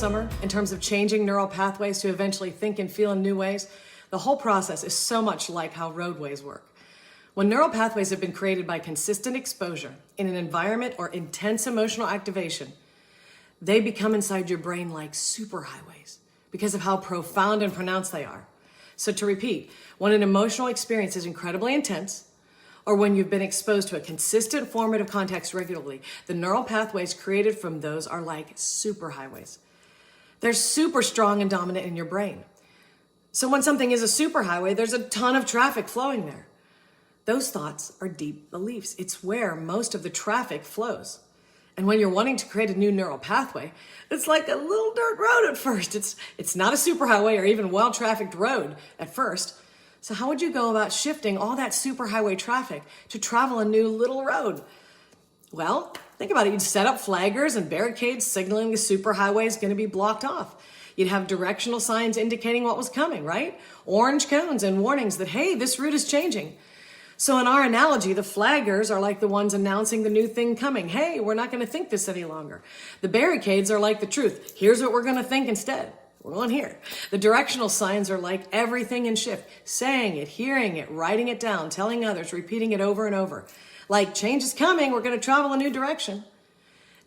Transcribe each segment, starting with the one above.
summer in terms of changing neural pathways to eventually think and feel in new ways? The whole process is so much like how roadways work. When neural pathways have been created by consistent exposure in an environment or intense emotional activation, they become inside your brain like superhighways because of how profound and pronounced they are. So to repeat, when an emotional experience is incredibly intense, or when you've been exposed to a consistent formative context regularly, the neural pathways created from those are like superhighways. They're super strong and dominant in your brain. So when something is a superhighway, there's a ton of traffic flowing there. Those thoughts are deep beliefs. It's where most of the traffic flows. And when you're wanting to create a new neural pathway, it's like a little dirt road at first. It's not a superhighway or even well-trafficked road at first. So how would you go about shifting all that superhighway traffic to travel a new little road? Well, think about it. You'd set up flaggers and barricades signaling the superhighway is going to be blocked off. You'd have directional signs indicating what was coming, right? Orange cones and warnings that, hey, this route is changing. So in our analogy, the flaggers are like the ones announcing the new thing coming. Hey, we're not going to think this any longer. The barricades are like the truth. Here's what we're going to think instead. We're going here. The directional signs are like everything in shift, saying it, hearing it, writing it down, telling others, repeating it over and over. Like, change is coming, we're going to travel a new direction.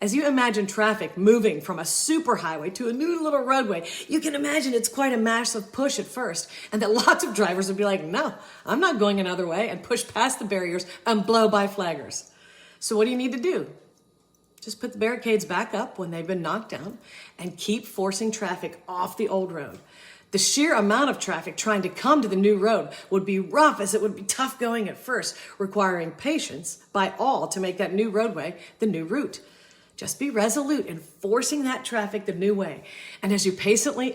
As you imagine traffic moving from a superhighway to a new little roadway, you can imagine it's quite a massive push at first, and that lots of drivers would be like, no, I'm not going another way, and push past the barriers and blow by flaggers. So what do you need to do? Just put the barricades back up when they've been knocked down and keep forcing traffic off the old road. The sheer amount of traffic trying to come to the new road would be rough as it would be tough going at first, requiring patience by all to make that new roadway the new route. Just be resolute in forcing that traffic the new way. And as you patiently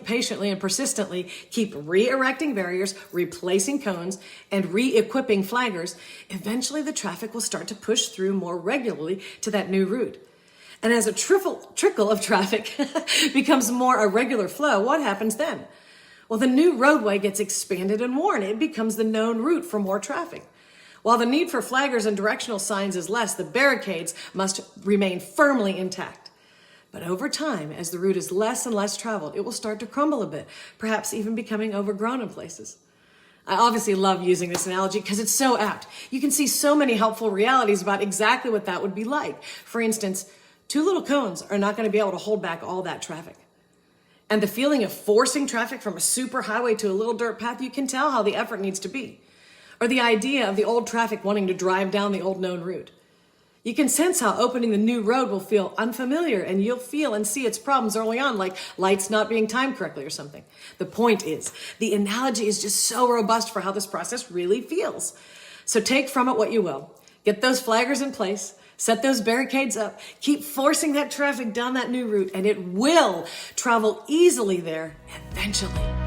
and persistently keep re-erecting barriers, replacing cones, and re-equipping flaggers, eventually the traffic will start to push through more regularly to that new route. And as a trickle of traffic becomes more a regular flow, what happens then? Well, the new roadway gets expanded and worn. It becomes the known route for more traffic. While the need for flaggers and directional signs is less, the barricades must remain firmly intact. But over time, as the route is less and less traveled, it will start to crumble a bit, perhaps even becoming overgrown in places. I obviously love using this analogy because it's so apt. You can see so many helpful realities about exactly what that would be like. For instance, 2 little cones are not going to be able to hold back all that traffic. And the feeling of forcing traffic from a superhighway to a little dirt path, you can tell how the effort needs to be. Or the idea of the old traffic wanting to drive down the old known route. You can sense how opening the new road will feel unfamiliar, and you'll feel and see its problems early on, like lights not being timed correctly or something. The point is, the analogy is just so robust for how this process really feels. So take from it what you will. Get those flaggers in place. Set those barricades up. Keep forcing that traffic down that new route, and it will travel easily there eventually.